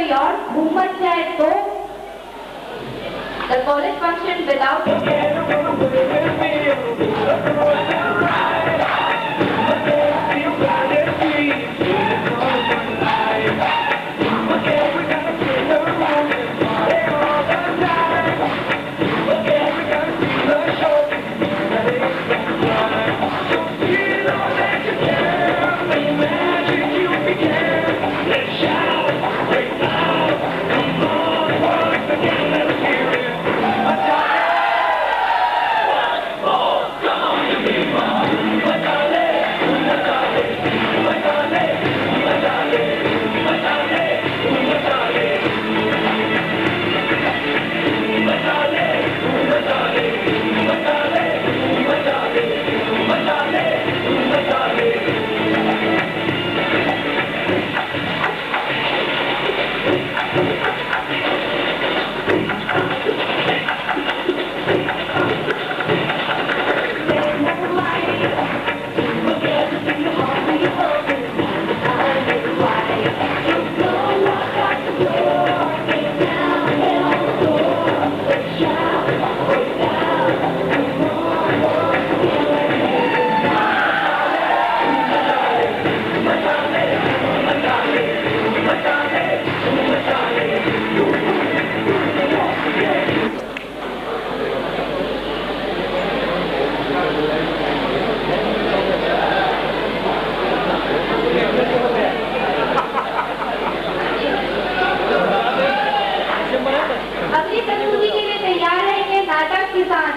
कोई और घूमत जाए तो the college function without अगली प्रस्तुति के लिए तैयार रहेंगे नाटक किसान।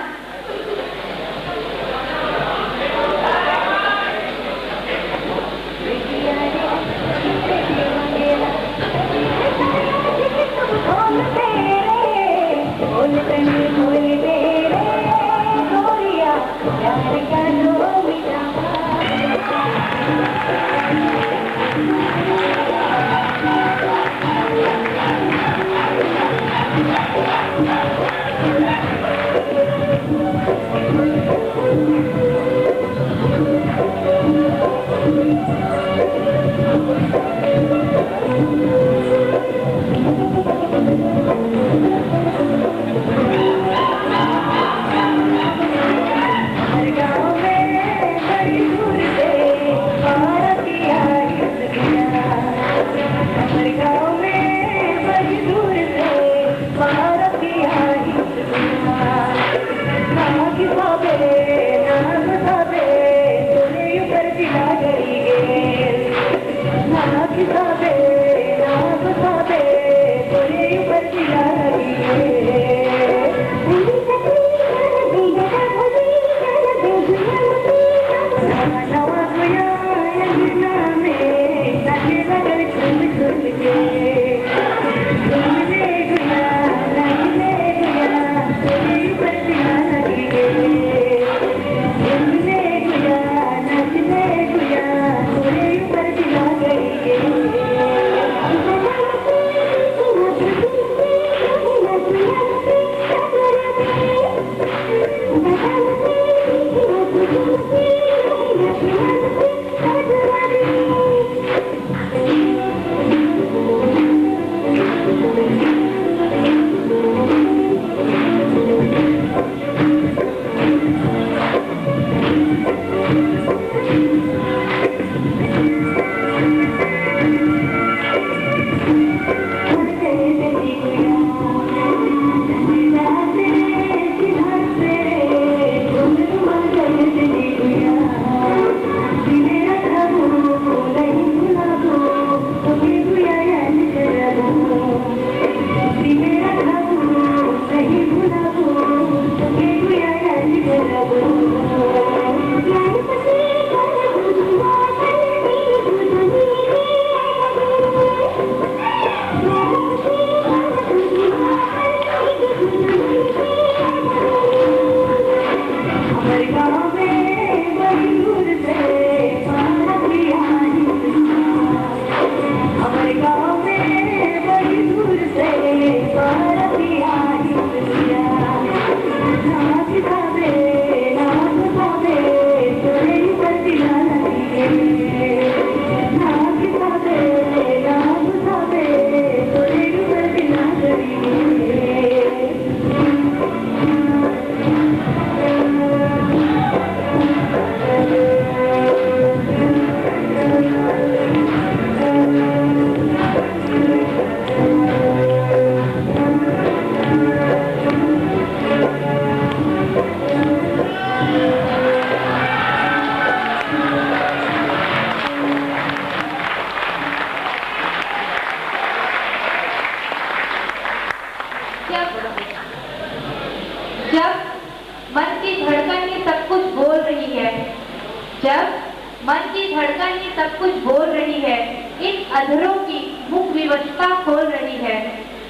जब मन की धड़कन ही सब कुछ बोल रही है, इन अधरों की मुख विवशता खोल रही है,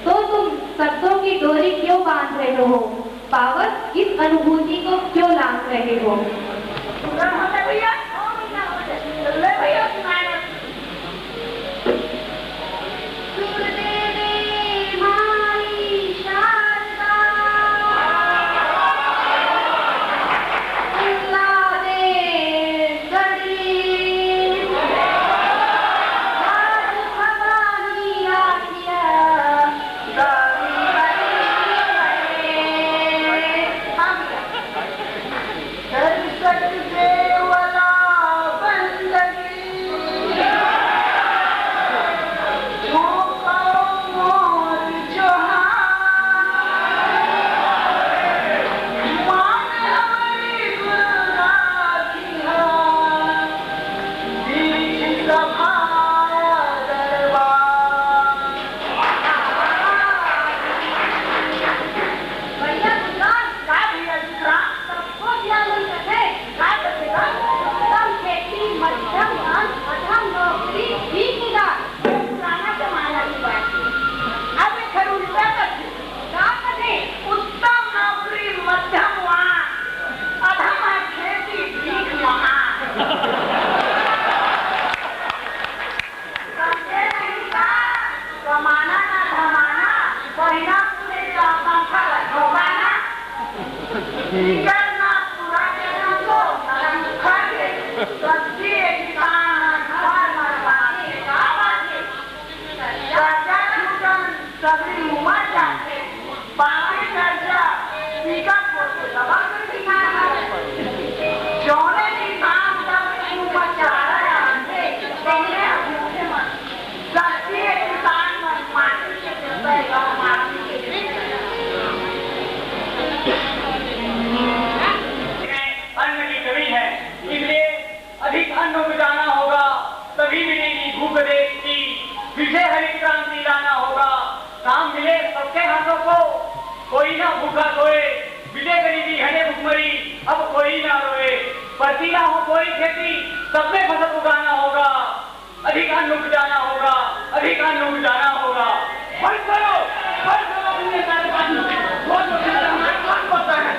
तो तुम शब्दों की डोरी क्यों बांध रहे हो? पावक इस अनुभूति को क्यों लांघ रहे हो? कोई ना भूखा सोए, मिले गरीबी हने भुखमरी, अब कोई ना रोए। परती ना हो कोई खेती, सब में फसल उगाना होगा, अधिक अन्न उपजाना होगा, अधिक अन्न उपजाना होगा। फल करो अपने सारे पानी, बहुत नुकसान पड़ता है।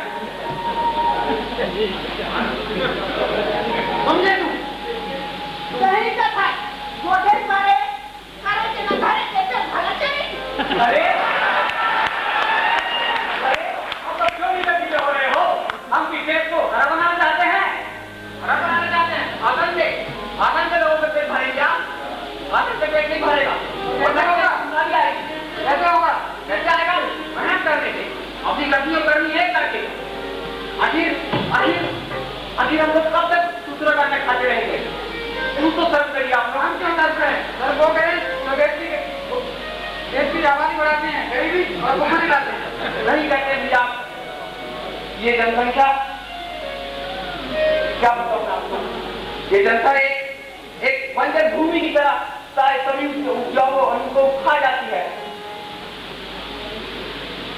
समझे तू? सही कथा, गोटे मारे, कारे के न घरे कैसे भला चले? अरे हम किसी को हरा बनाना चाहते हैं, आनंद से लोगों का पेट भरेगा, आनंद से पेट नहीं भरेगा। कैसे होगा? कैसे आएगा? मेहनत करने से, अपनी गलतियों करनी है करके। आखिर हम लोग कब तक दूसरों का अन्न खाते रहेंगे? तुम तो सर्व करिए, आप लोग हम क्यों सर्व करें? सर्व वो करें तो देश की आबादी बढ़ाते हैं, गरीबी और भुखमरी लाते हैं। नहीं कहते हैं आप ये जनसंख्या, क्या बताऊं आपको, ये जनता एक बंजर भूमि की तरह सारे सभी उपजाऊ अन्न को खा जाती है।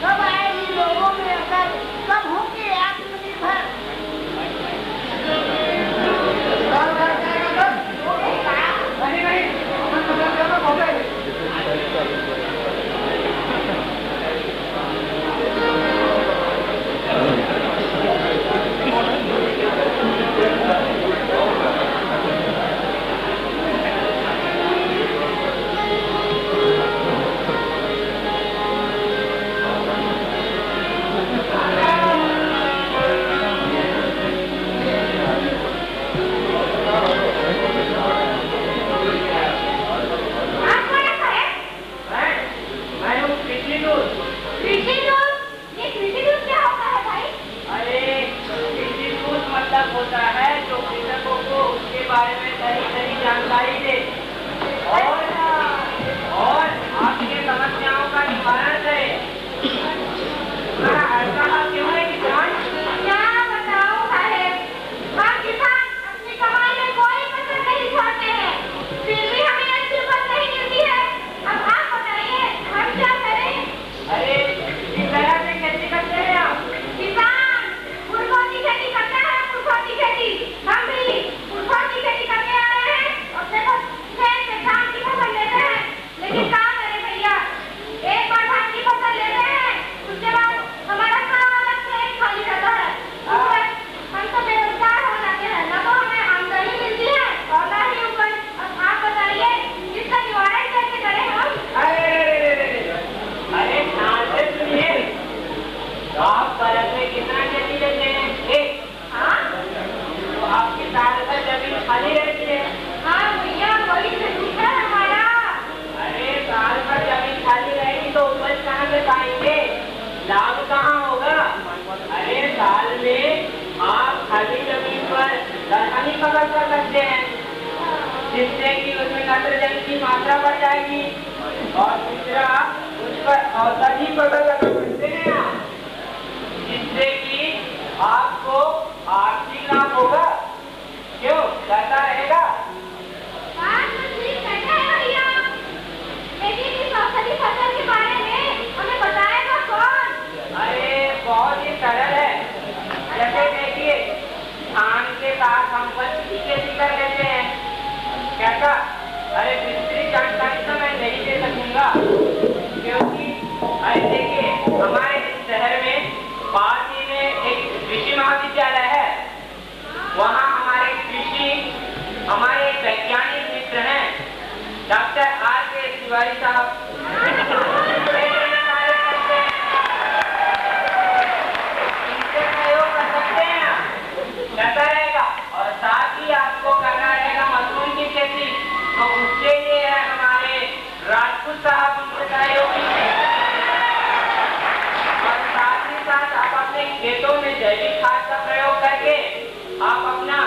कब आएगी लोगों में अकल, कब होंगे आत्मनिर्भर? फसल कर सकते हैं, जिससे कि उसमें नाइट्रोजन की मात्रा बढ़ जाएगी और दूसरा उस पर औषधि फसल लगा सकते हैं आप, जिससे कि आपको आर्थिक लाभ होगा। क्यों कहता रहेगा? बात तो ठीक कहते हैं भैया, लेकिन इस औषधि फसल के बारे में हमें बताएगा कौन? अरे बहुत ही सरल है। जैसे देखिए, धान के साथ हम फसल की खेती कर लेते हैं। कैसा? अरे विस्तृत जानकारी तो मैं नहीं दे सकूंगा, क्योंकि अरे देखिए, हमारे इस शहर में पास ही में एक कृषि महाविद्यालय है। वहाँ हमारे वैज्ञानिक मित्र हैं, डॉक्टर R.K. तिवारी साहब। इनसे सहयोग कर सकते हैं आप, कैसा रहेगा? और साथ ही आपको करना रहेगा मशरूम की खेती, तो उसके लिए है हमारे राजपूत साहब, उनसे सहयोगी। और साथ ही साथ आप अपने खेतों में जैविक खाद का प्रयोग करके आप अपना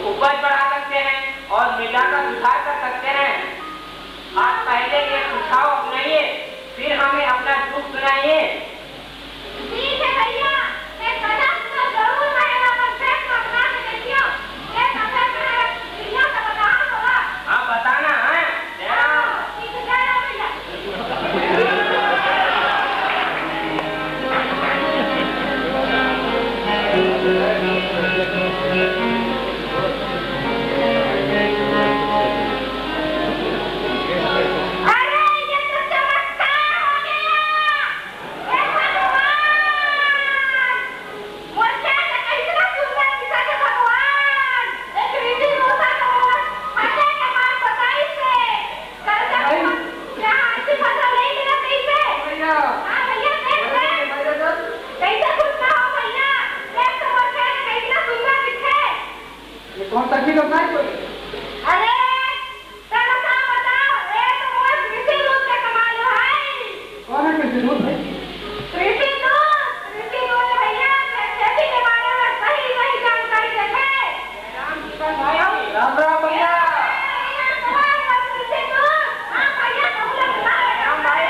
उपज बढ़ा सकते हैं और मृदा का सुधार कर सकते हैं। आप पहले ये सुझाव अपनाइए, फिर हमें अपना दुख सुनाइए। ठीक है भैया, एक कदम तो जरूर रहेगा, पर पेट को अपना के देखियो। एक कदम में भैया का बताना होगा। आप बताना है? ठीक है भैया। अरे ये तो चमत्कार हो गया! हे भगवान! मुझे तो कितना सुंदर दिखा है भगवान! एक रीति होता तो फटे के बाद बताई से कर यहाँ ऐसी फसल नहीं मिला कैसे? हाँ भैया कैसे? कैसे खुश ना हो भैया? देख तो मुझे कितना सुंदर दिखे! कौन सा किलो नहीं कोई? अरे चलो साहब बताओ, ये तो बहुत कृषि दूध का कमाल है। कौन है किसी दूध है? कृषि दूध भैया, खेती के बारे में सही जानकारी देते। राम राम भैया। कृषि दूध, हाँ भैया तुम लोग राम भाई,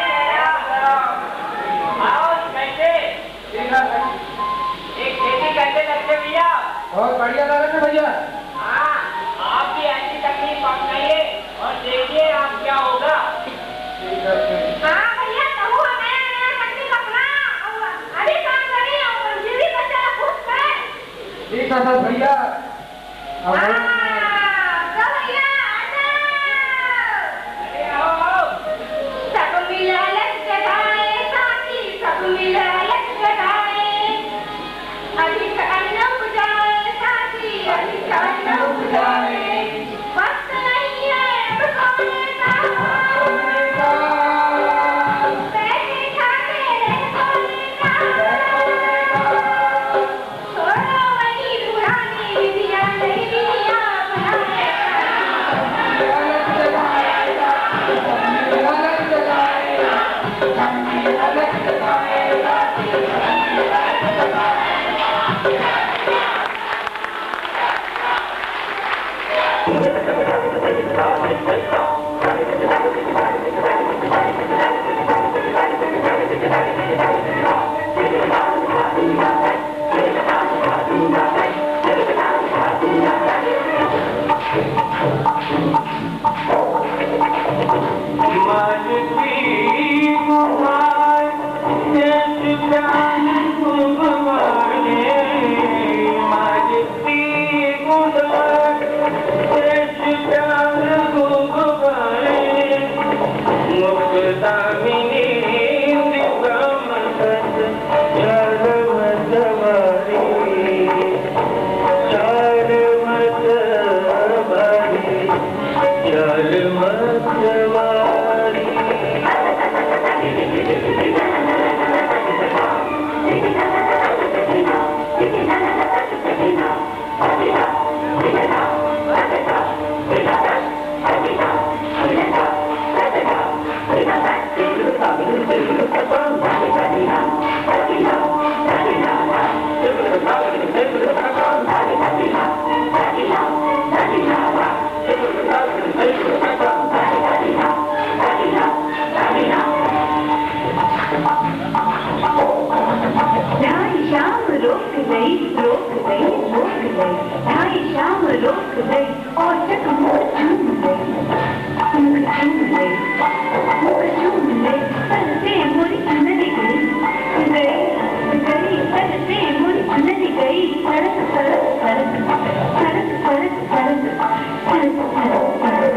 आओ कैसे? ठीक है भाई। एक खेती कैसे लगते भैया? बहुत बढ़िया लग रहा है भैया। हाँ, आप भी ऐसी तकनीक अपनाइए और देखिए आप क्या होगा। ठीक है। हाँ भैया कहूँ नया तकनीक अपना अभी काम करिए और जीवी बच्चा खुश है। ठीक है सर भैया। अब हाँ चल भैया आजा। अरे आओ। सब मिला लग गए साथी, सब मिला लग गए। अधिक अन्न उपजाए साथी, अधिक अन्न उपजाए। वक्त नहीं है अब सोने का, बैठे खाते रह सोने का। छोड़ो वही पुरानी विधियाँ, नई विधियाँ अपनाए। Thank you. गई और तक मुख चूम गई, मुख चूम गई, मुख चूम गई, पर से मोरी चुनरी गई, गई गई, पर से मोरी चुनरी गई, सड़क सड़क सड़क सड़क सड़क सड़क सड़क सड़क सड़क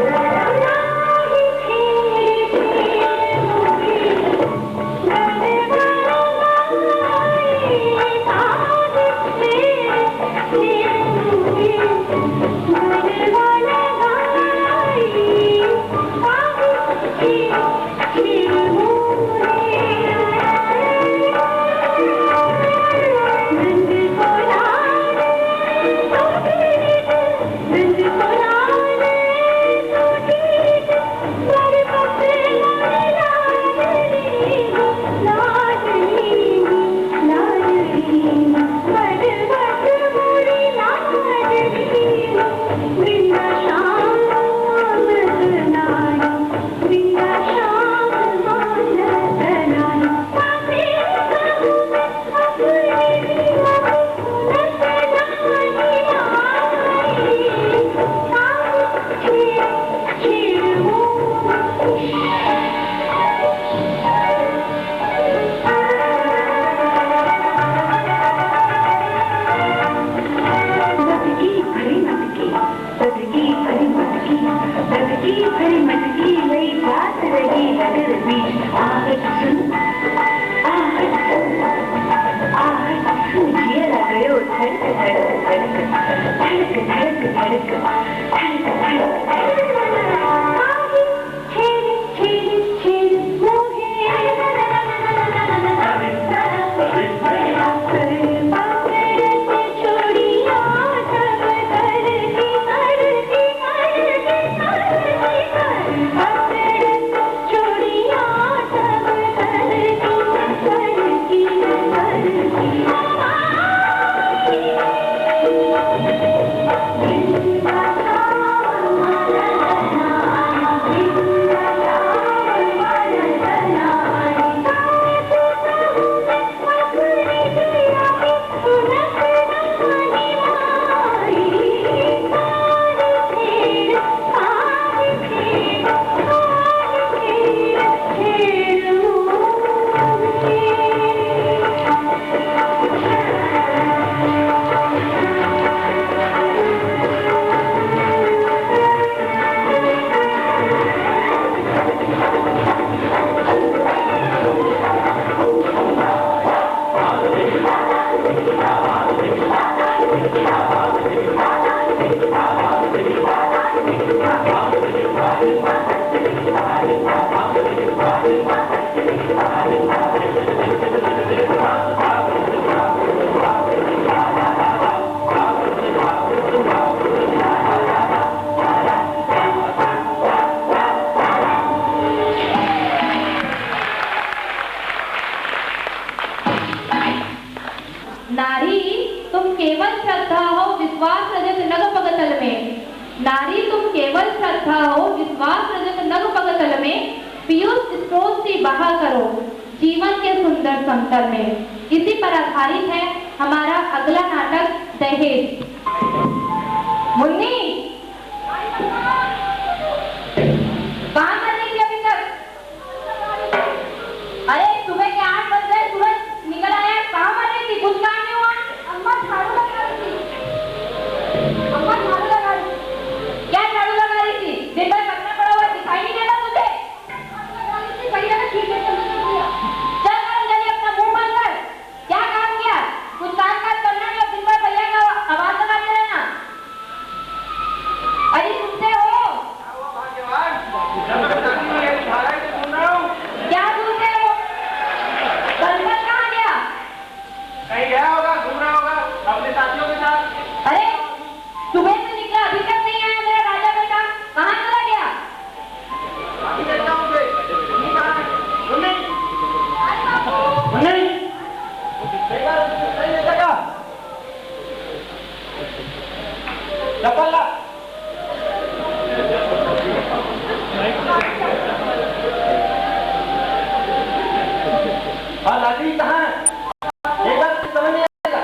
नारी तुम केवल श्रद्धा हो विश्वास रजत नग पगतल में, नारी तुम केवल श्रद्धा हो विश्वास रजत नग पगतल में, पीयूष स्रोत से बहा करो जीवन के सुंदर समतल में। इसी पर आधारित है हमारा अगला नाटक दहेज। मुन्नी कहाँ कर रही थी अभी तक? अरे सुबह के 8 बज गए, सूरज निकल आया, कहाँ कर रही थी? कुछ काम नहीं हुआ? अम्मा झाड़ू लगा रही थी, अम्मा झाड़ू लगा रही थी। क्या झाड़ू लगा रही थी? दिन भर करना पड़ा हुआ दिखाई नहीं देता मुझे? भैया ने ठीक है चल कर जल्दी अपना मुंह बंद कर। क्या काम किया? कुछ काम काज करना नहीं, दिन भर भैया का आवाज लगाते रहना। अरे सुनते हो? क्या सुनते हो? बंदर कहाँ गया? कहीं गया होगा, घूम रहा होगा अपने साथियों के साथ। अरे सुबह से निकला अभी तक नहीं आया मेरा राजा बेटा, कहाँ चला गया? अभी देखता हूँ उसे। मुन्नी कहाँ है? मुन्नी? मुन्नी? सही जगह। चप्पल ला। हाँ लाठी कहाँ है? एक बार समझ नहीं आएगा।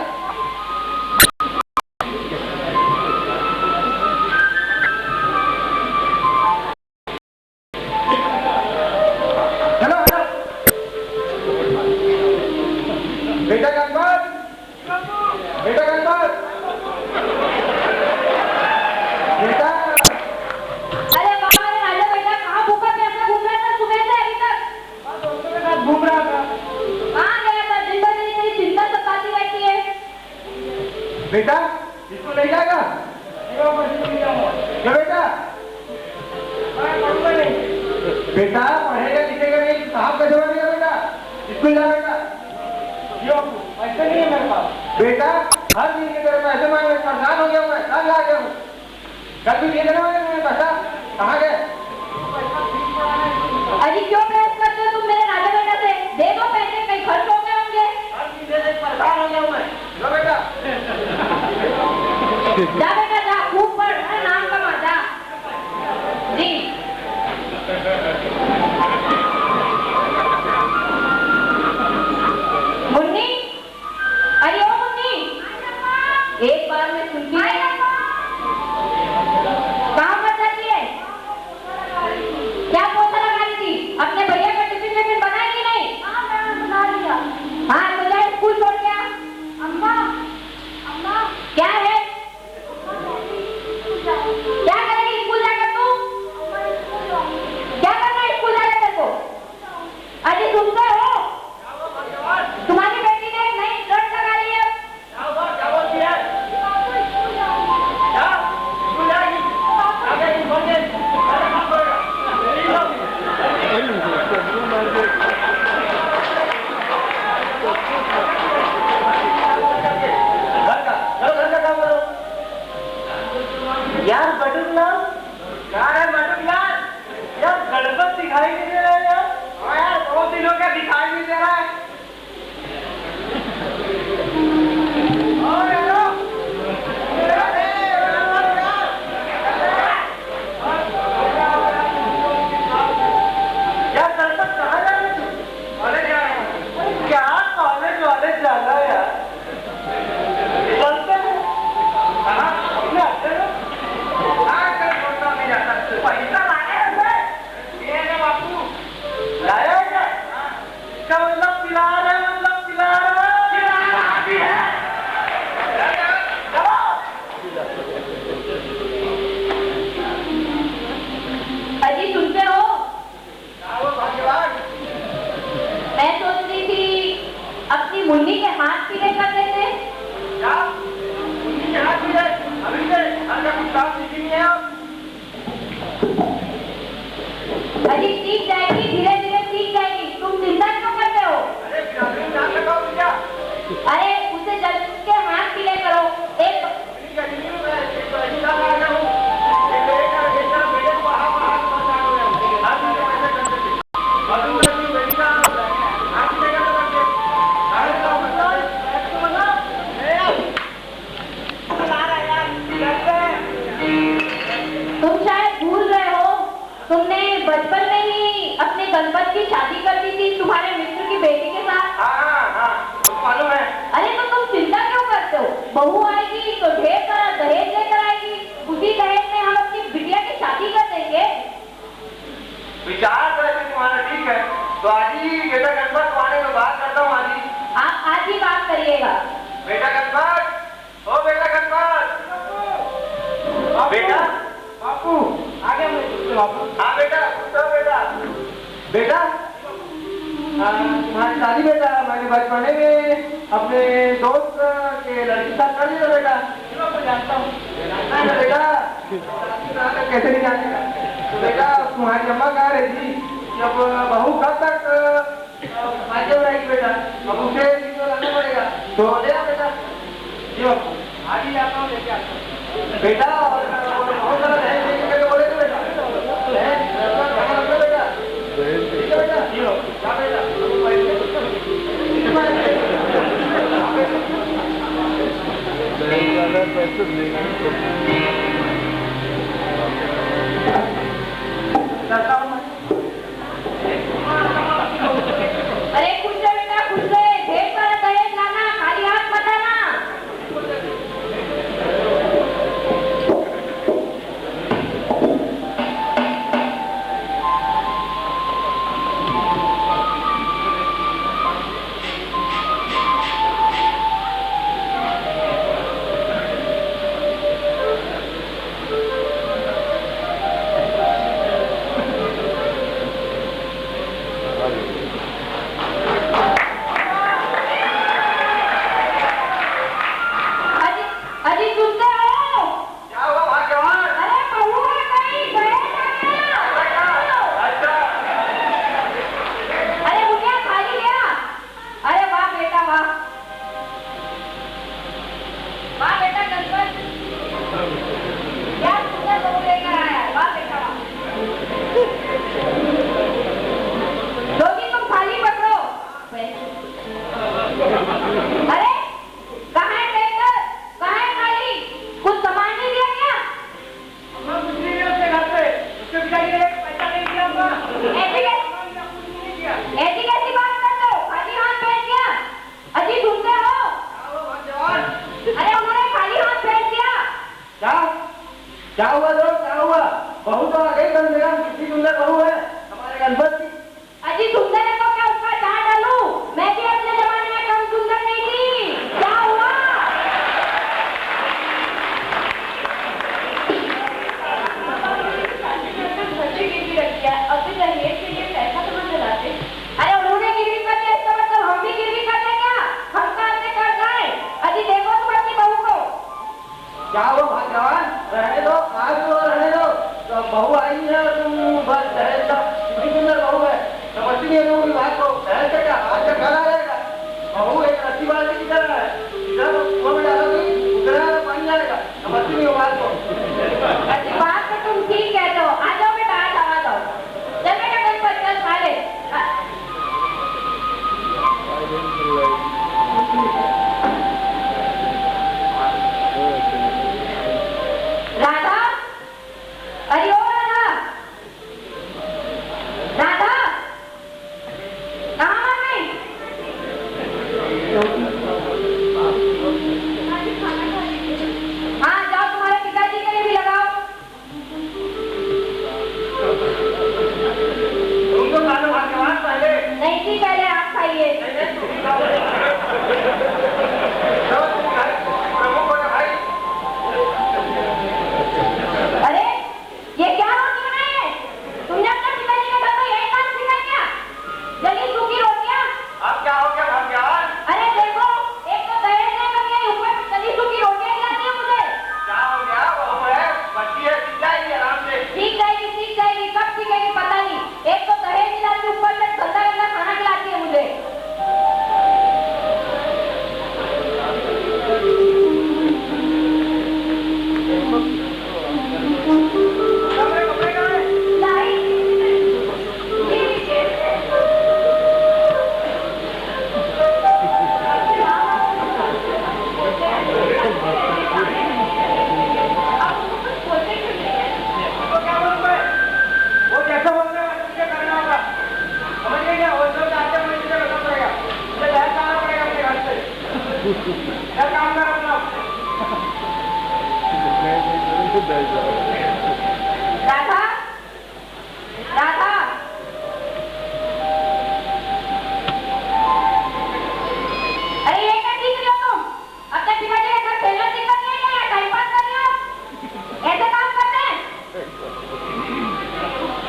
बेटा पढ़ेगा लिखेगा नहीं साहब कैसे बनेगा बेटा? स्कूल जा बेटा। ये बापू ऐसे नहीं है मेरे पास बेटा। हर दिन की तरह पैसे मांगे, परेशान हो गया हूँ मैं, तंग आ गया हूँ। कल भी दिए देने वाले मेरे पैसा कहाँ गए? अजी क्यों बहस करते हो तुम मेरे राजा बेटा से? दे दो पैसे, कहीं खर्च हो गए होंगे। हर दिन दे परेशान हो गया हूँ मैं। लो बेटा जा बेटा जा, खूब पढ़, अरे नाम कमा जा। जी मुन्नी, अरे ओ मुन्नी, एक बार मैं सुनती नहीं। कहाँ पर जाती है? क्या पोछा लगा रही थी? अपने भैया का टिफिन विफिन बनाया कि नहीं? बना लिया। हाँ तो जा, स्कूल छोड़ के आ। अम्मा अम्मा क्या है? क्या करेगी स्कूल जाकर तू? क्या करना है स्कूल जाकर तेरे को? अरे सुनते हो? तुम्हारी बेटी ने एक नई ड्रेस लगा ली है। क्या बोलती है? क्या? स्कूल जाएगी? आगे की बोल के अरे काम करेगा। घर का काम करो। यार बटुकलाल, क्या है बटुकलाल? यार गणपत दिखाई नहीं दे रहा है यार। हाँ यार बहुत दिनों का दिखाई नहीं दे रहा है। यार गणपत कहाँ जा रहे तू? कॉलेज जा रहे हैं। क्या कॉलेज वॉलेज जाना है यार? चलते हैं। कहाँ? अपने अड्डे में? हाँ कल छोड़ना नहीं जाता। पैसा लाया है सर? ये है बापू। लाया है क्या? इसका मतलब पिला रहा है, मतलब पिला रहा है। पिला रहा भी है। चलो। अजी सुनते हो? क्या वो भाग्यवान? मैं सोच रही थी अपनी मुन्नी के हाथ पीले कर देते। क्या? उन्हीं के हाथ में है। अभी से हर का कुछ काम सीखी नहीं है आप? अजी सीख जाएगी, धीरे धीरे सीख जाएगी, तुम चिंता क्यों करते हो? अरे बिरादरी नाम लगाओ क्या? अरे उसे जल्द के हाथ पीले करो। एक इतनी गर्मी में मैं एक पैसे डाल आ गया हूँ। ये मेरे को बाहर बाहर बचा दो यार। हाथ में पैसे कर देते। और तुम लोग की बेटी का हाथ में क्या करते? हाथ का मतलब तो मतलब ए यार बुला रहा है यार। तुम शायद भूल रहे हो, तुमने बचपन में ही अपने गणपत की शादी कर दी थी तुम्हारे मित्र की बेटी के साथ। हाँ मुझे मालूम है। अरे तो तुम चिंता क्यों करते हो? बहू आएगी तो ढेर सारा दहेज लेकर आएगी, उसी दहेज में हम अपनी बिटिया की शादी कर देंगे। विचार तो ऐसे तुम्हारा ठीक है। तो आज ही बेटा गणपत को आने में बात करता हूँ। आज ही आप आज ही बात करिएगा। बेटा गणपत, ओ बेटा गणपत। बेटा बापू आगे बापू। हाँ बेटा तो बेटा बेटा तुम्हारी शादी बेटा मैंने बचपने में अपने दोस्त के लड़की साथ कर दिया बेटा। जानता हूँ बेटा कैसे नहीं जानेगा? तो बेटा तुम्हारी अम्मा कह रही थी कि अब बहू कब तक आगे रहेगी बेटा, अब उसे लाना पड़ेगा। तो ले आ बेटा। जी बापू आज ही आता हूँ, लेके आता हूँ बेटा। और बहुत सारा दहेज लेके बोले थे बेटा। दहेज बेटा ठीक है बेटा। जी बापू क्या बेटा अरे खुश रहे बेटा, खुश रहे, ढेर सारा दहेज लाना, खाली हाथ मत आना। बोलो क्या हुआ? बहू तो आ गई कम से कम, कितनी सुंदर बहू है हमारे गणपत की। अजी सुंदर है तो क्या उसका चार डालूं? मैं भी अपने जमाने में कम सुंदर नहीं थी। क्या हुआ? बच्ची गिरवी रखी है, अभी दहेज के लिए पैसा तो मत दिलाते। अरे उन्होंने गिरवी कर दिया, इसका मतलब हम भी गिरवी कर दें क्या? हम कहाँ से कर जाए? अजी देखो तुम अपनी बहू को। क्या हुआ भाग्यवान? रहने दो, आज तो रहने दो। तो बहू आई है, तुम बस दहेज का, कितनी सुंदर बहू है, समझती नहीं तुम बात को। दहेज का क्या आज का कल आ जाएगा? बहू एक रस्सी बाल्टी की तरह है, इधर कुआं में डालोगी उधर पानी आएगा, समझती नहीं हो बात को। अजी बात तो तुम ठीक कहते हो। आ जाओ बेटा, आ जाओ, आ जाओ। चल बेटा गणपत चल खा ले। राधा, अरे ओ राधा, राधा, कहाँ आ गई? हाँ जाओ, तुम्हारे पिताजी के लिए भी लगाओ। तुम तो खा लो भाग्यवान पहले। नहीं थी पहले आप खाइए। प्रमुख हो ना भाई। अरे ये क्या रोटी बनाई है? तुमने अपने पिताजी के घर में यही काम सिखाया क्या? जली सूखी रोटियां? अब क्या हो गया भाग्यवान? अरे देखो, एक तो दहेज लेकर के ऊपर जली सूखी रोटियां खिलाती है मुझे। क्या हो गया? बहू है, बच्ची है, सीख जाएगी आराम से। सीख जाएगी, कब सीखेगी पता नहीं। एक तो दहेज खिलाती, ऊपर से गंदा गंदा खाना खिलाती है मुझे। कपड़े कपड़े का है। लाई। तो क्या बोलूं मैं? वो जैसा बोल रहे हैं मुझे करना होगा। समझ गए क्या? वो जो चाहते हैं मुझे करना पड़ेगा। मुझे घर जाना पड़ेगा अपने घर से। घर काम कर अपना। राधा, राधा, अरे ये क्या सीख रही हो तुम? अपने पिताजी के घर खेलना सीख रही हो या टाइम पास कर रही हो? ऐसे काम करते हैं?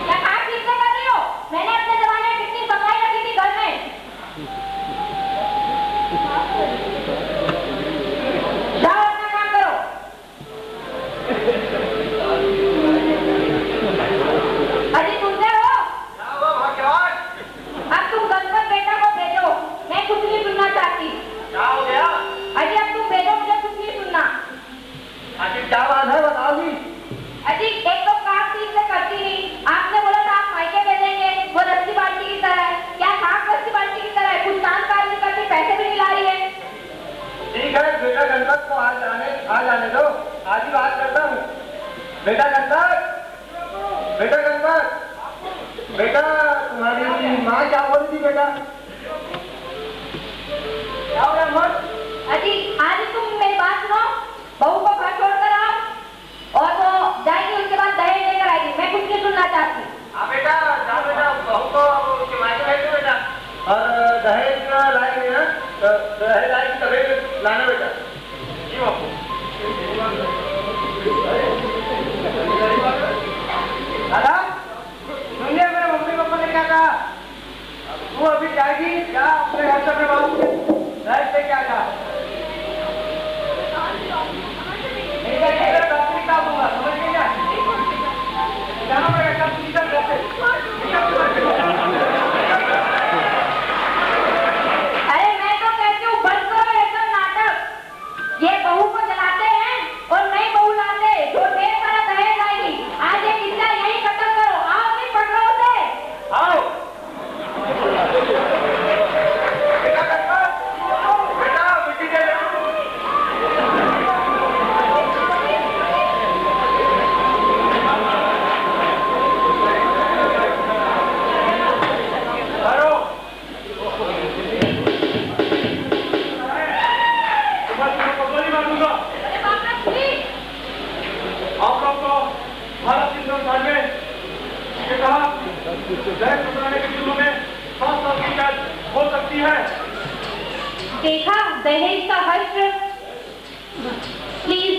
क्या काम ठीक से कर रही हो? मैंने अपने जमाने में कितनी सफाई रखी थी घर में। जाओ अपना काम करो। अजी सुनते हो? क्या हुआ भाग्यवान? अब तुम गणपत बेटा को भेजो, मैं कुछ नहीं सुनना चाहती। क्या हो गया? अजी अब तुम भेजो, मुझे कुछ नहीं सुनना। आखिर क्या बात है बताओगी? अजी एक तो काम ठीक से करती नहीं। आपने बोला था आप मायके भेजेंगे, वो रस्सी बाल्टी की तरह है। क्या काम रस्सी बाल्टी की तरह है? कुछ काम काज नहीं करती, पैसे भी नहीं ला रही है। ठीक है, बेटा गणपत को आ जाने दो, आज ही बात करता हूँ। बेटा गणपत, बेटा गणपत, बेटा तुम्हारी माँ क्या बोल रही थी बेटा? क्या हो रहा है? अजी आज तुम मेरी बात सुनो, बहू को घर छोड़ कर आओ और वो जाएगी, उसके बाद दहेज लेकर आएगी। मैं कुछ नहीं सुनना चाहती। हाँ बेटा, जाओ बेटा, बहू को उसके मायके भेज दो बेटा। और दहेज लाएंगे ना, तो दहेज लाएंगे तभी लाना बेटा। जी बापू। दादा, सुनिए मेरे मम्मी पापा ने क्या कहा? तू अभी जाएगी क्या अपने घर से अपने बाबू के दहेज से क्या कहा? नहीं भारत की संस्थान में ये कहा दहेज पकड़ाने के जुर्म में 7 साल की कैद हो सकती है। देखा दहेज का हश्र। Please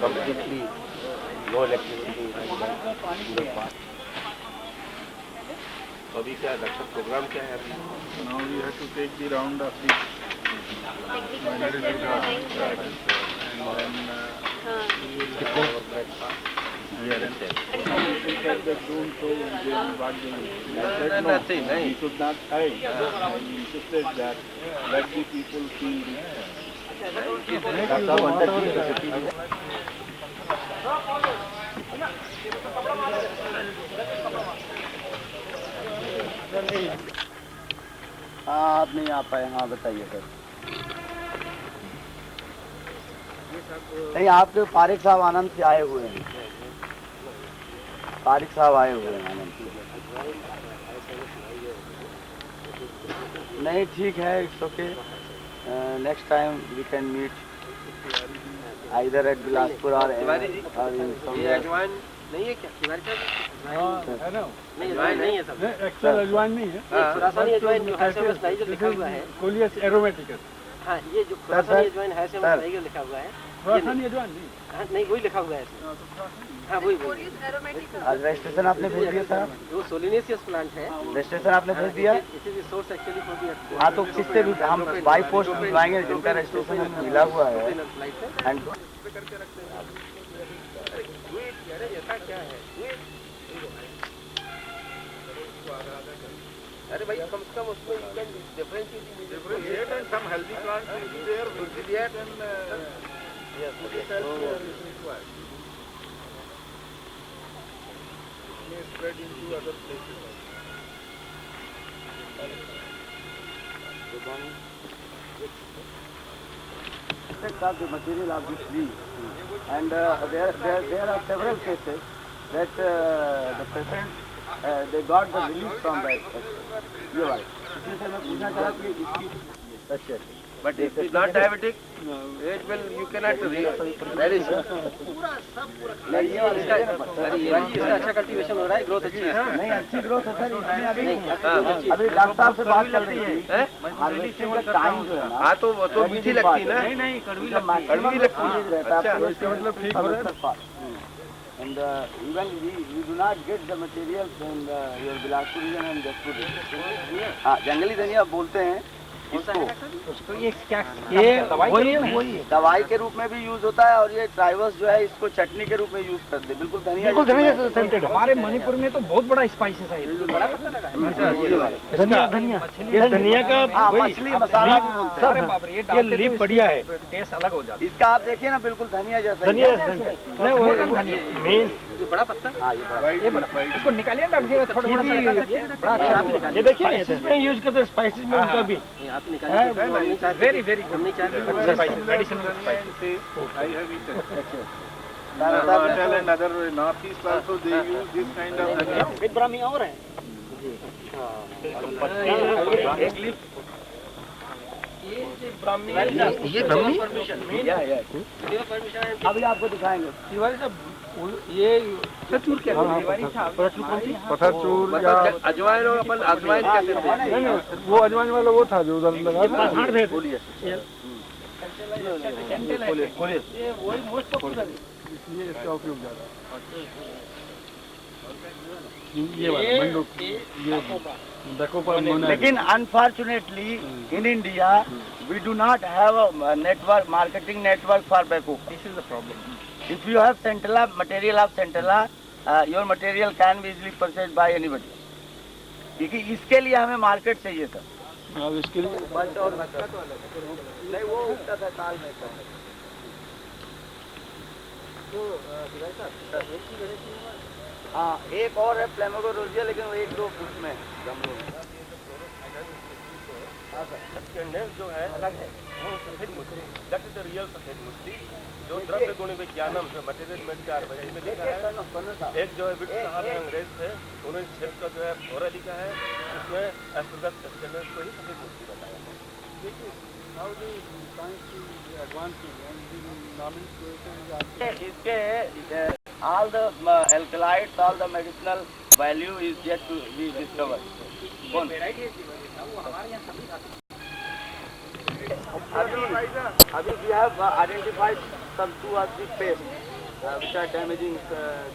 completely no electricity. अभी क्या रक्षा प्रोग्राम क्या है? Now we have to take the round of the minority and then nothing. We should not hide. We insisted that let the people feel That's how understood. आप नहीं आ पाए। हाँ बताइए sir. नहीं आपके फारिक साहब आनंद से आए हुए हैं। फारिक साहब आए हुए हैं आनंद से। नहीं ठीक है, it's okay. Next time we can meet either at Bilaspur और नहीं है क्या? है ना? नहीं अजवाइन नहीं है सब। एक्चुअल अजवाइन नहीं है। खुरासानी अजवाइन जो है से जो लिखा हुआ है। कोलियस एरोमेटिकस। हाँ ये जो खुरासानी अजवाइन है से जो लिखा हुआ है। खुरासानी अजवाइन नहीं। हाँ नहीं वही लिखा हुआ है। हाँ वही। आज रजिस्ट्रेशन आपने भेज दिया सर? वो सोलिनेसियस प्लांट है। रजिस्ट्रेशन आपने भेज दिया? It is source actually for the. हाँ तो किससे भी हम बाई पोस्ट भिजवाएंगे जिनका रजिस्ट्रेशन हमें मिला हुआ है। एंड क्या है? अरे भाई कम से कम उसमें Differentiate and some healthy plants will be there. Will be there and this also is required. It may spread into other places of the material of this tree, and there are several cases that the patient they got the release from that. You're right. इसलिए मैं पूछना चाह रहा कि इसकी अच्छा but if it's not diabetic it will you cannot very इसका अच्छा कल्टीवेशन हो रहा है, ग्रोथ अच्छी है। नहीं अच्छी ग्रोथ है सर इसमें। अभी डॉक्टर साहब से बात चल रही है हार्वेस्टिंग का टाइम जो है ना। हाँ तो मीठी लगती है ना। नहीं कड़वी कड़वी लगती है। इसका मतलब ठीक हो रहा है। And even we do not get the materials in your Bilaspur region and Jashpur region. हाँ जंगली धनिया बोलते हैं इसको। ये क्या? ये वही दवाई के रूप में भी यूज होता है और ये ट्राइवर्स जो है इसको चटनी के रूप में यूज करते हैं। बिल्कुल धनिया सेंटेड। हमारे मणिपुर में तो बहुत बड़ा स्पाइसेस है। धनिया ये धनिया का मछली मसाला भी बोलते हैं। ये लीफ बढ़िया है, टेस्ट अलग हो जाता है। इसका आप देखिए ना बिल्कुल धनिया जैसा। मेन ये बड़ा पत्ता। हाँ ये बड़ा इसको निकालिए ना, थोड़ा ये देखिए इसमें यूज करते हैं स्पाइसेस में उनका भी। आप निकालिए। Very very good. Medicinal spices. I have eaten. Hotel and other northeast also they use this kind of dhania. With Brahmi और है। ये ब्राह्मी अभी आपको दिखाएंगे। तिवारी साहब ये पथरचूर क्या है? पथरचूर या अजवाइन और अपन अजवाइन कहते हैं। नहीं वो अजवाइन वाला वो था जो उधर लगा था। ये वही मोस्ट पॉपुलर है। ये इसका उपयोग ज़्यादा ये वाला मंडूक ये डकोपा मोना लेकिन unfortunately in India we do not have a network marketing network for Beko. This is the problem. If you have Centella material of Centella, your material can be easily purchased by anybody. क्योंकि इसके लिए हमें market चाहिए था। अब इसके लिए नहीं वो उगता था साल में था। हाँ एक और है फ्लेमिंगो रोजिया लेकिन वो 1-2 फुट में गमलों में। जो है अलग है वो सफेद मुस्लिम दैट इज द रियल सफेद मुस्लिम जो द्रव्य गुण विज्ञानम जो मटेरियल में 4 बजे में लिखा है। एक जो है विट साहब अंग्रेज थे उन्होंने क्षेत्र का जो है थोड़ा लिखा है उसमें एस्ट्रोलॉजी स्टैंडर्ड को ही सफेद मुस्लिम बताया है। इसके all the alkalides, all the medicinal value is yet to be discovered. अभी we have identified some 2 or 3 pests which are damaging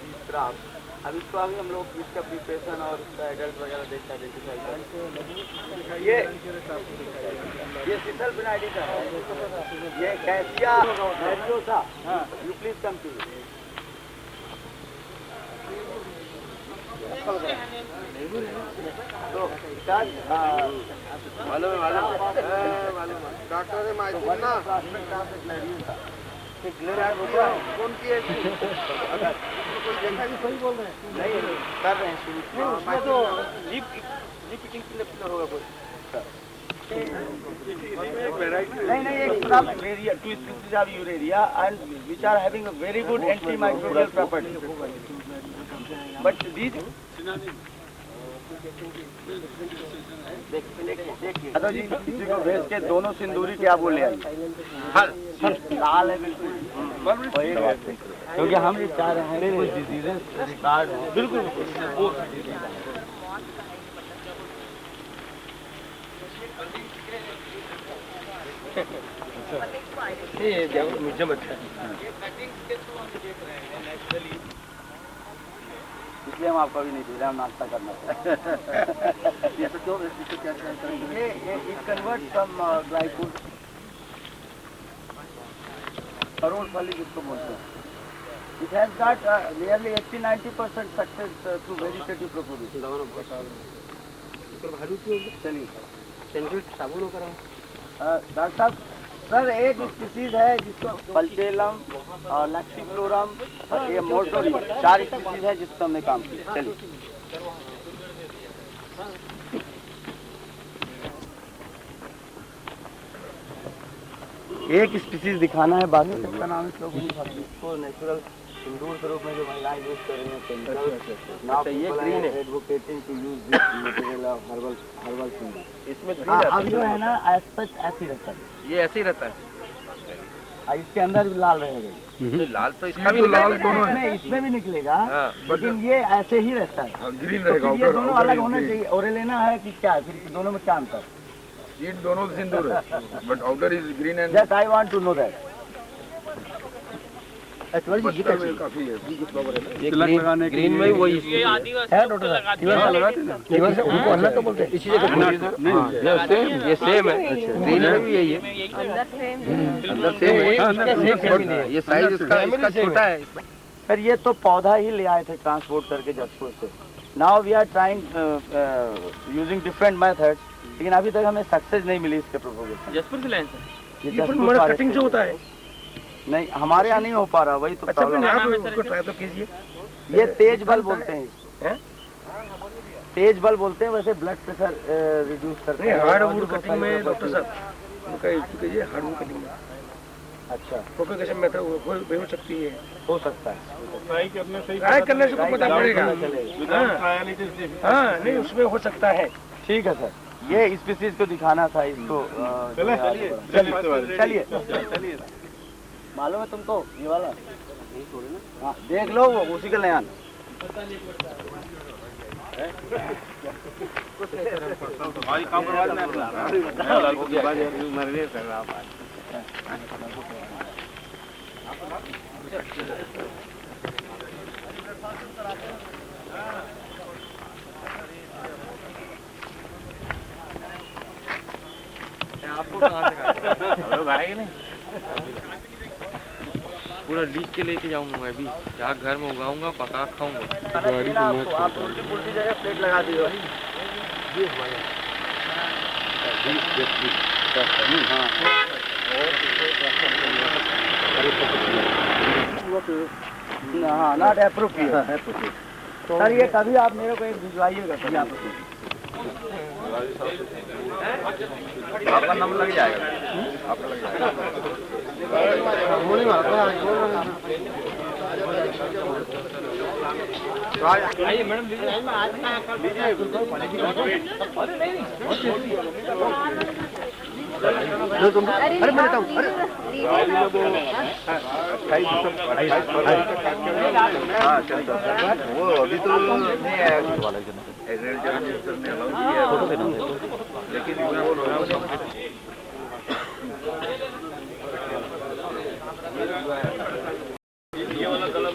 these crops. अब इसको अभी हम लोग इसका प्रिपरेशन और इसका एडल्ट वगैरह देख कर आइडेंटिफाई करें। ये सिथल बिनाइडी का है, ये कैसिया नेरियोसा। यू प्लीज कम टू तो मालूम डॉक्टर ने माइक ना कौन की है कोई देखा नहीं सही बोल रहे हैं नहीं कर रहे हैं शुरू उसमें तो रिपीटिंग क्लिप होगा कोई नहीं एक crop area 2 species of Uraria and which are having a very good antimicrobial property but these देखिए जी किसी को भेज के दोनों सिंदूरी क्या बोले लाल है बिल्कुल क्योंकि हम ये चाह रहे हैं कुछ डिजीजेस स्टार्ट हो बिल्कुल ये म्यूजियम अच्छा है इसलिए हम आपको भी नहीं दे रहे हम नाश्ता करना ये it convert from dry food crore फली जिसको बोलते हैं it has got nearly 80-90% success through vegetative propagation चलिए साबुन करा डॉक्टर साहब सर एक स्पीसीज है जिसको पल्चेलम और लैक्सीफ्लोरम और ये मोर्टोरी 4 स्पीसीज है जिसको हमने काम किया। चलिए एक स्पीसीज दिखाना है बाकी सबका नाम इस लोगों ने इसको नेचुरल सिंदूर के रूप में जो महिलाएं यूज कर रही हैं केमिकल नाउ ये ग्रीन है advocating to use this material of herbal sindoor इसमें अब जो है ना ऐसा ऐसे रहता है ये ऐसे ही रहता है इसके अंदर भी लाल रहेगा लाल तो इसका भी लाल दोनों है इसमें भी निकलेगा लेकिन ये ऐसे ही रहता है ग्रीन तो रहेगा ये दोनों अलग होने चाहिए और लेना है कि क्या फिर दोनों में क्या अंतर ये दोनों सिंदूर है but outer is green and just I want to know that काफी है तिलक लगाने ग्रीन में वही है डॉक्टर तिलक से उनको अन्ना तो बोलते हैं इसी जगह ये सेम है ग्रीन में भी यही है अंदर सेम है ये साइज इसका छोटा है फिर ये तो पौधा ही ले आए थे ट्रांसपोर्ट करके जसपुर से now we are trying using different methods लेकिन अभी तक हमें सक्सेस नहीं मिली इसके प्रोपोगेशन जसपुर से लाइन से ये कटिंग जो होता है नहीं हमारे यहाँ नहीं हो पा रहा वही तो प्रॉब्लम है। आप उसको ट्राई तो कीजिए ये तेज बल बोलते हैं तेज बल बोलते हैं वैसे ब्लड प्रेशर रिड्यूस करते हैं हार्डवुड कटिंग में डॉक्टर साहब उनका कीजिए हार्डवुड कटिंग में अच्छा प्रोपेगेशन मेथड हो सकती है हो सकता है ट्राई करने से ट्राई करने से कुछ पता पड़ेगा हाँ नहीं उसमें हो सकता है ठीक है सर ये स्पीसीज को दिखाना था इसको चलिए मालूम है तुमको ये वाला हाँ देख लो वो उसी का नया आपको कहाँ से लोग आएंगे नहीं? पूरा लीक के लेके जाऊंगा मैं भी, क्या घर में उगाऊंगा, पका खाऊंगा। गाड़ी को आप उल्टी जगह प्लेट लगा दीजिए। हाँ, नॉट एप्रोप्रिएट। सर ये कभी आप मेरे को एक भिजवाइएगा कभी आप। आपका नाम लग जाएगा, आपका लग जाएगा। आइए मैडम लीजिए। अरे मैं बताऊँ, अरे वो अभी तो नहीं आया लेकिन वो ये वाला कलम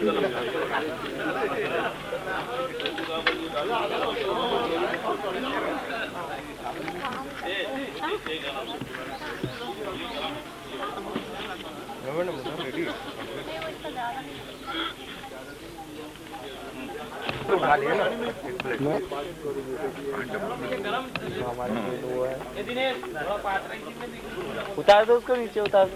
उतार दो उसको, नीचे उतार दो।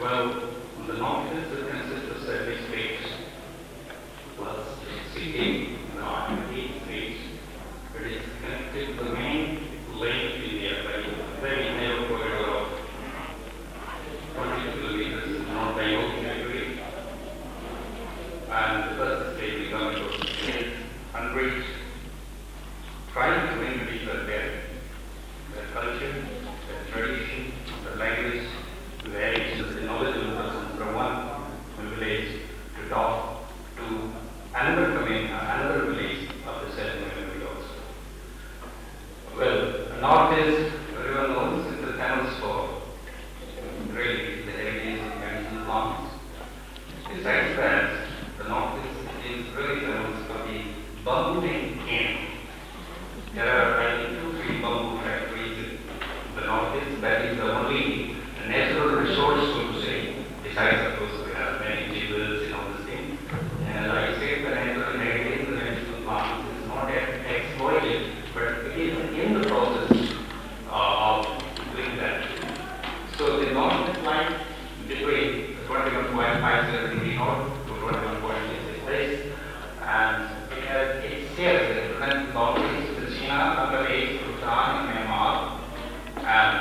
Well, the Northeast consists of 70 states plus 16 non-8 states. It is connected to the main lake in India by a very narrow corridor of 20 kilometers north by ocean. And the first state becoming is unreached. Tribal communities are there. Their culture, their tradition, their language varies with the knowledge of the person from one village to talk to another community, another village of the same community also. Well, the north is everyone knows it's the famous for really the heritage and traditional farms. Besides that, the north is very famous for the bamboo cane. There are I think 2-3 bamboo factories in the northeast. That is the only natural resource, so to say. Besides, of course, we have many jewels and all this thing. And like I said, the natural heritage, the natural farms is not yet exploited, but it is in the process of doing that. So the north line between 21.57 degree north to 21.66 and it shares the different boundaries with China, Bangladesh, Bhutan, and Myanmar, and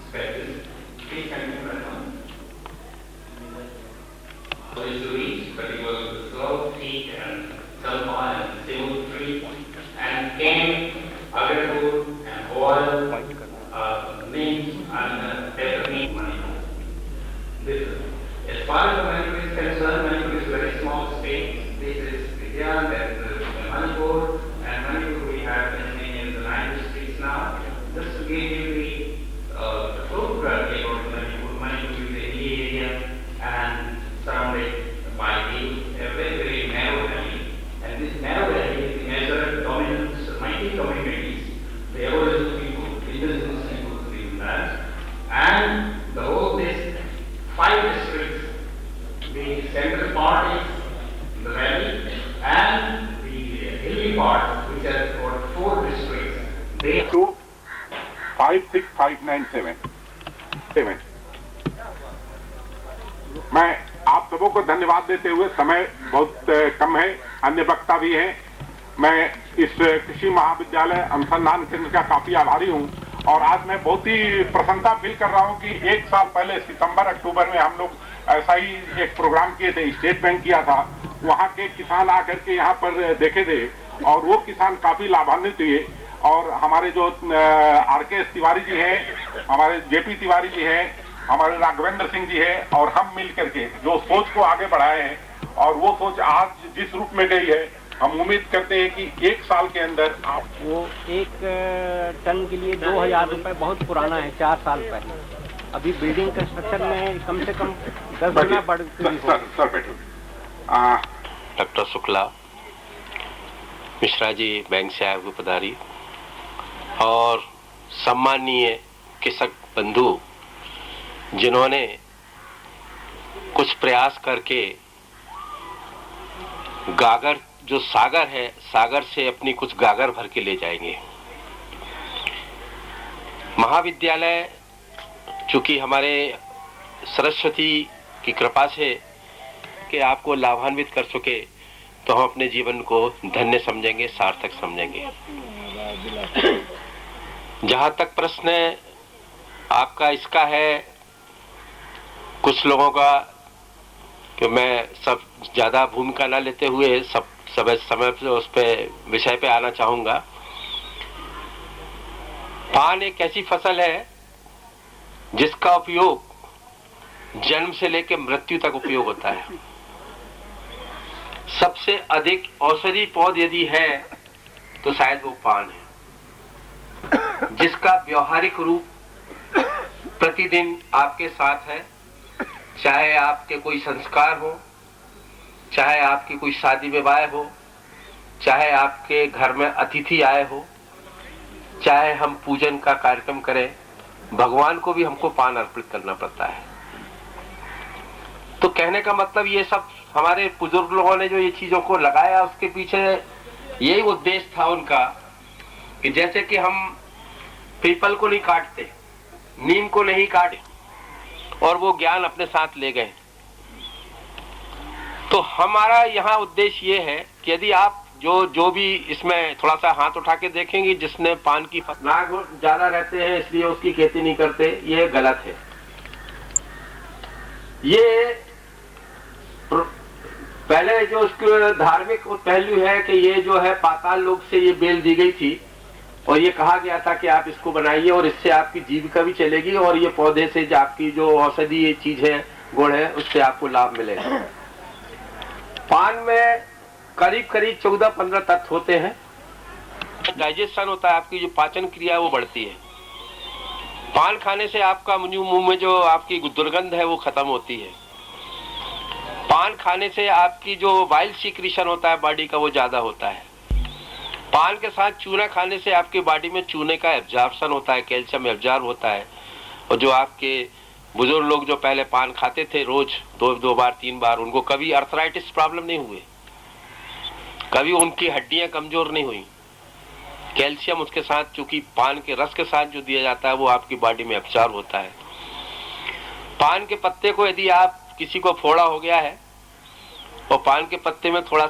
spaces. Please can you welcome. So is to reach particular the slow peak and sulfur and silver tree and cane, agriculture and oil, mint and peppermint money. This is, as far as the Manipur is concerned, Manipur is a very small state. This is Vidya, that is Manipur, and Manipur we have in the 9 districts now. Just to give you the photography about Manipur, Manipur is a hilly area and surrounded by a very, very narrow valley. And this narrow valley is measured dominant mighty communities, the aboriginal people, indigenous people live in that. And the whole this 5 districts, the central part is the valley and the hilly part, which are about 4 districts. They 56597 मैं आप सबों को धन्यवाद देते हुए, समय बहुत कम है, अन्य वक्ता भी हैं, मैं इस कृषि महाविद्यालय अनुसंधान केंद्र का काफी आभारी हूं और आज मैं बहुत ही प्रसन्नता फील कर रहा हूं कि 1 साल पहले सितंबर अक्टूबर में हम लोग ऐसा ही एक प्रोग्राम किए थे, स्टेट बैंक किया था, वहां के किसान आकर के यहाँ पर देखे थे और वो किसान काफी लाभान्वित हुए। और हमारे जो RK तिवारी जी हैं, हमारे JP तिवारी जी हैं, हमारे राघवेंद्र सिंह जी हैं, और हम मिल करके जो सोच को आगे बढ़ाए हैं, और वो सोच आज जिस रूप में गई है, हम उम्मीद करते हैं कि 1 साल के अंदर आप वो 1 टन के लिए 2000 रुपए बहुत पुराना है, 4 साल पहले। अभी बिल्डिंग कंस्ट्रक्शन में कम से कम 10 गुना बढ़ गई हो। सर बैठो। डॉक्टर शुक्ला, मिश्रा जी बैंक से आए हुए पधारी, और सम्मानीय कृषक बंधु जिन्होंने कुछ प्रयास करके गागर जो सागर है, सागर से अपनी कुछ गागर भर के ले जाएंगे। महाविद्यालय चूंकि हमारे सरस्वती की कृपा से कि आपको लाभान्वित कर सके, तो हम अपने जीवन को धन्य समझेंगे, सार्थक समझेंगे। जहां तक प्रश्न आपका इसका है, कुछ लोगों का, कि मैं सब ज्यादा भूमिका न लेते हुए सब समय पे उस पे विषय पे आना चाहूंगा। पान एक ऐसी फसल है जिसका उपयोग जन्म से लेकर मृत्यु तक उपयोग होता है। सबसे अधिक औषधि पौध यदि है तो शायद वो पान है, जिसका व्यवहारिक रूप प्रतिदिन आपके साथ है। चाहे आपके कोई संस्कार हो, चाहे आपकी कोई शादी विवाह हो, चाहे आपके घर में अतिथि आए हो, चाहे हम पूजन का कार्यक्रम करें, भगवान को भी हमको पान अर्पित करना पड़ता है। तो कहने का मतलब ये सब हमारे बुजुर्ग लोगों ने जो ये चीजों को लगाया, उसके पीछे यही उद्देश्य था उनका कि जैसे कि हम पीपल को नहीं काटते, नीम को नहीं काटे, और वो ज्ञान अपने साथ ले गए। तो हमारा यहाँ उद्देश्य ये है कि यदि आप जो भी इसमें थोड़ा सा हाथ उठा के देखेंगे, जिसने पान की नाग ज्यादा रहते हैं इसलिए उसकी खेती नहीं करते, ये गलत है। ये पहले जो उसके धार्मिक पहलू है कि ये जो है पाताल लोक से ये बेल दी गई थी, और ये कहा गया था कि आप इसको बनाइए और इससे आपकी जीविका भी चलेगी, और ये पौधे से जो आपकी जो औषधीय चीज है, गुण है, उससे आपको लाभ मिलेगा। पान में करीब करीब 14-15 तत्व होते हैं। डाइजेशन होता है, आपकी जो पाचन क्रिया है वो बढ़ती है। पान खाने से आपका मुंह में जो आपकी दुर्गंध है वो खत्म होती है। पान खाने से आपकी जो वाइल सीक्रेशन होता है बॉडी का, वो ज्यादा होता है। पान के साथ चूना खाने से आपकी बॉडी में चूने का एब्जॉर्प्शन होता है, कैल्शियम एब्जॉर्ब होता है। और जो आपके बुजुर्ग लोग जो पहले पान खाते थे रोज 2 बार 3 बार, उनको कभी अर्थराइटिस प्रॉब्लम नहीं हुए, कभी उनकी हड्डियां कमजोर नहीं हुई। कैल्शियम उसके साथ, चूंकि पान के रस के साथ जो दिया जाता है वो आपकी बॉडी में एब्जॉर्ब होता है। पान के पत्ते को यदि आप किसी को फोड़ा हो गया है और पान के पत्ते में थोड़ा